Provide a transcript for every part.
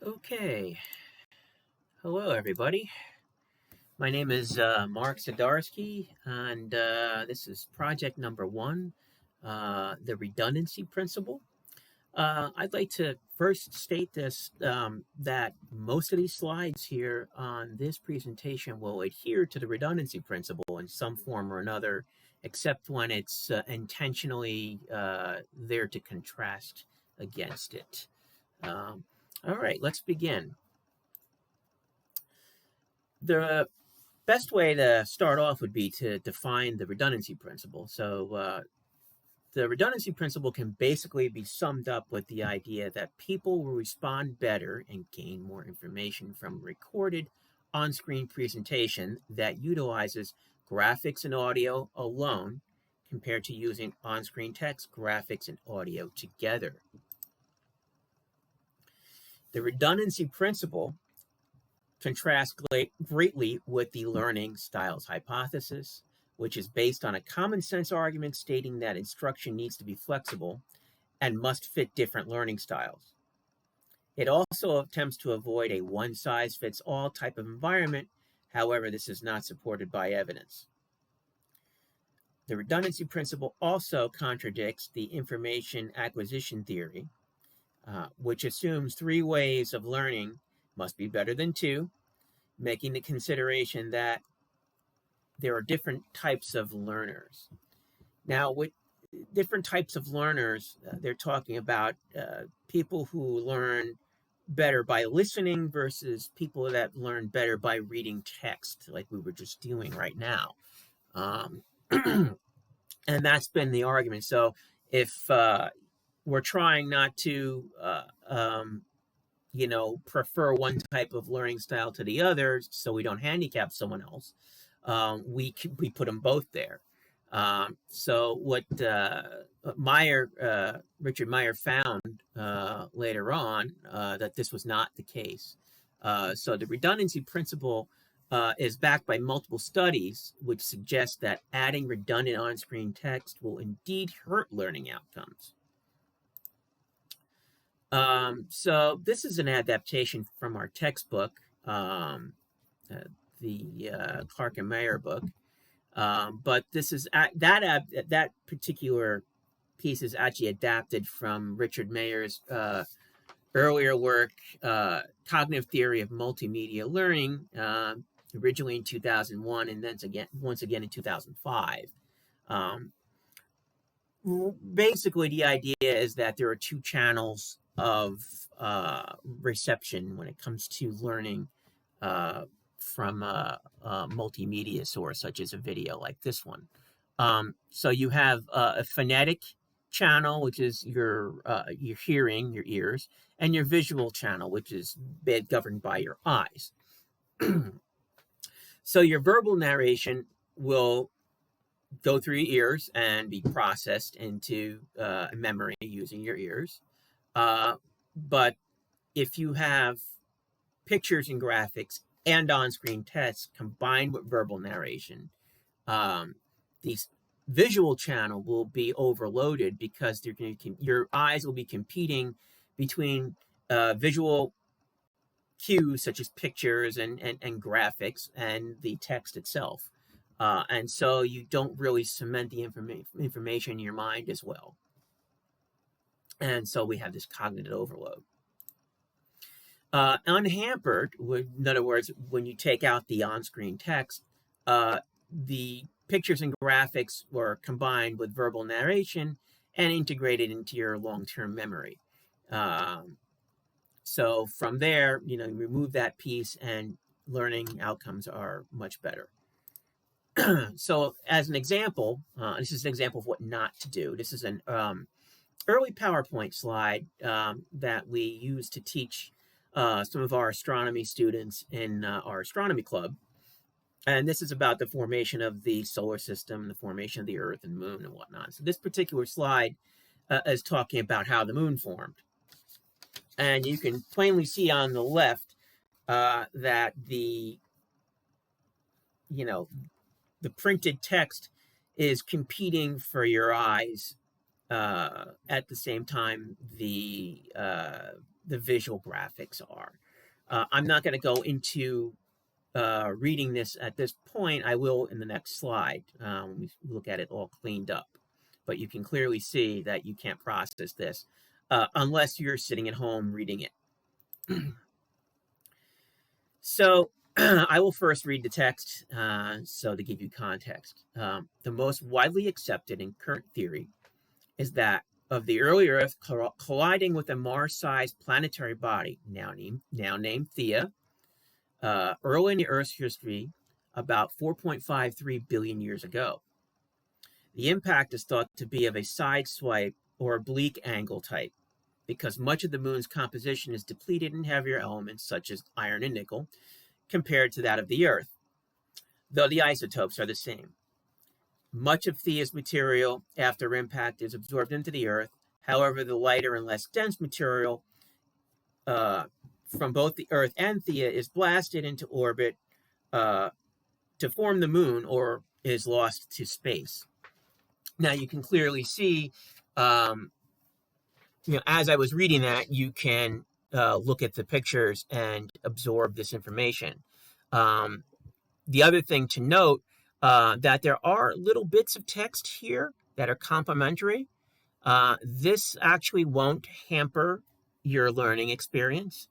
Okay, hello everybody. My name is Mark Zadarsky, and this is project number one, the redundancy principle. I'd like to first state this that most of these slides here on this presentation will adhere to the redundancy principle in some form or another, except when it's intentionally there to contrast against it. All right, let's begin. The best way to start off would be to define the redundancy principle. So the redundancy principle can basically be summed up with the idea that people will respond better and gain more information from a recorded on-screen presentation that utilizes graphics and audio alone compared to using on-screen text, graphics, and audio together. The redundancy principle contrasts greatly with the learning styles hypothesis, which is based on a common sense argument stating that instruction needs to be flexible and must fit different learning styles. It also attempts to avoid a one-size-fits-all type of environment. However, this is not supported by evidence. The redundancy principle also contradicts the information acquisition theory, which assumes three ways of learning must be better than two, making the consideration that there are different types of learners. Now, with different types of learners, they're talking about people who learn better by listening versus people that learn better by reading text, like we were just doing right now. And that's been the argument. So if we're trying not to prefer one type of learning style to the other so we don't handicap someone else, we put them both there. So what Richard Meyer found later on that this was not the case. So the redundancy principle is backed by multiple studies which suggest that adding redundant on-screen text will indeed hurt learning outcomes. So this is an adaptation from our textbook, the Clark and Meyer book. But this is that particular piece is actually adapted from Richard Meyer's earlier work, Cognitive Theory of Multimedia Learning, originally in 2001, and then once again in 2005. Basically, the idea is that there are two channels of reception when it comes to learning from a multimedia source, such as a video like this one. So you have a phonetic channel, which is your hearing, your ears, and your visual channel, which is governed by your eyes. So your verbal narration will go through your ears and be processed into memory using your ears. But if you have pictures and graphics and on-screen text combined with verbal narration, the visual channel will be overloaded because your eyes will be competing between visual cues such as pictures and graphics and the text itself. And so you don't really cement the information in your mind as well. And so we have this cognitive overload. Unhampered, in other words, when you take out the on-screen text, the pictures and graphics were combined with verbal narration and integrated into your long-term memory. So from there, you remove that piece and learning outcomes are much better. So as an example, this is an example of what not to do. This is an early PowerPoint slide that we use to teach some of our astronomy students in our astronomy club. And this is about the formation of the solar system, the formation of the Earth and Moon and whatnot. So this particular slide is talking about how the Moon formed. And you can plainly see on the left that the printed text is competing for your eyes. At the same time, the the visual graphics are. I'm not going to go into reading this at this point. I will in the next slide when we look at it all cleaned up. But you can clearly see that you can't process this unless you're sitting at home reading it. So I will first read the text so to give you context. The most widely accepted in current theory is that of the early Earth colliding with a Mars-sized planetary body, now named Theia, early in the Earth's history, about 4.53 billion years ago. The impact is thought to be of a side swipe or oblique angle type, because much of the moon's composition is depleted in heavier elements such as iron and nickel, compared to that of the Earth, though the isotopes are the same. Much of Theia's material after impact is absorbed into the Earth. However, the lighter and less dense material from both the Earth and Theia is blasted into orbit to form the moon or is lost to space. Now you can clearly see, as I was reading that, you can look at the pictures and absorb this information. The other thing to note, that there are little bits of text here that are complementary. This actually won't hamper your learning experience.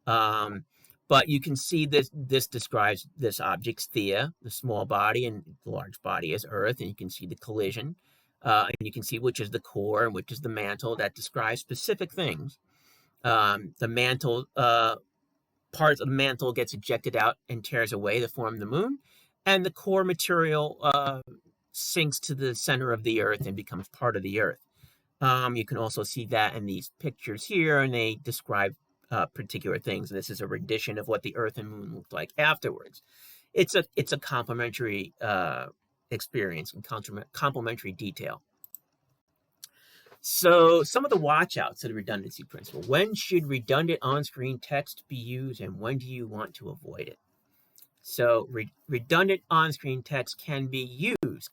But you can see this describes this object's Theia, the small body, and the large body is Earth, and you can see the collision. And you can see which is the core and which is the mantle. That describes specific things. The mantle, part of the mantle gets ejected out and tears away to form the moon, and the core material sinks to the center of the Earth and becomes part of the Earth. You can also see that in these pictures here, and they describe particular things. This is a rendition of what the Earth and Moon looked like afterwards. It's a complementary experience and complementary detail. So some of the watch-outs of the redundancy principle. When should redundant on-screen text be used, and when do you want to avoid it? So redundant on-screen text can be used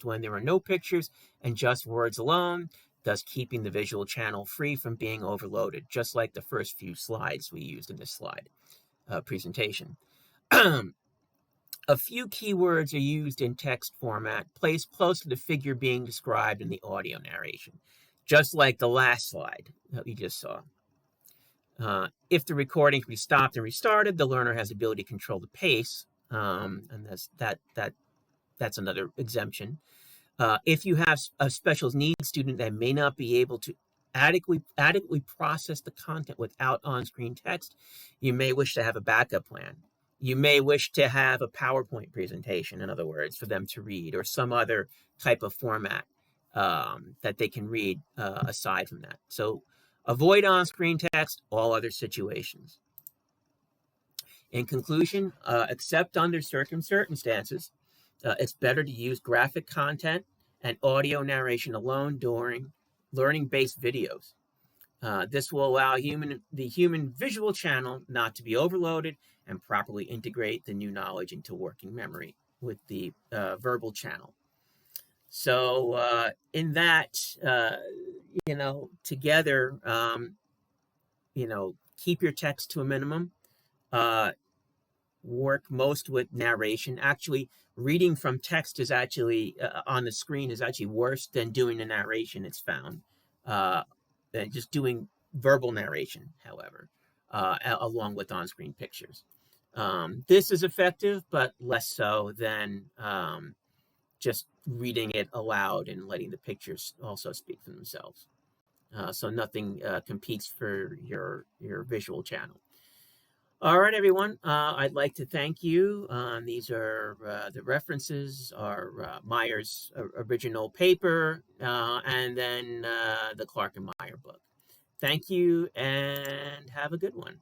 when there are no pictures and just words alone, thus keeping the visual channel free from being overloaded, just like the first few slides we used in this slide presentation. A few keywords are used in text format, placed close to the figure being described in the audio narration, just like the last slide that we just saw. If the recording can be stopped and restarted, the learner has the ability to control the pace, and that's another exemption. If you have a special needs student that may not be able to adequately process the content without on-screen text, you may wish to have a backup plan. You may wish to have a PowerPoint presentation, in other words, for them to read, or some other type of format that they can read aside from that. So avoid on-screen text, all other situations. In conclusion, except under certain circumstances, it's better to use graphic content and audio narration alone during learning-based videos. This will allow the human visual channel not to be overloaded and properly integrate the new knowledge into working memory with the verbal channel. So in that, together, keep your text to a minimum. Work most with narration. Actually, reading from text is actually on the screen is actually worse than doing the narration, it's found. Than just doing verbal narration, however, along with on-screen pictures. This is effective, but less so than just reading it aloud and letting the pictures also speak for themselves. So nothing competes for your visual channel. All right, everyone. I'd like to thank you. These are the references are Meyer's original paper and then the Clark and Meyer book. Thank you and have a good one.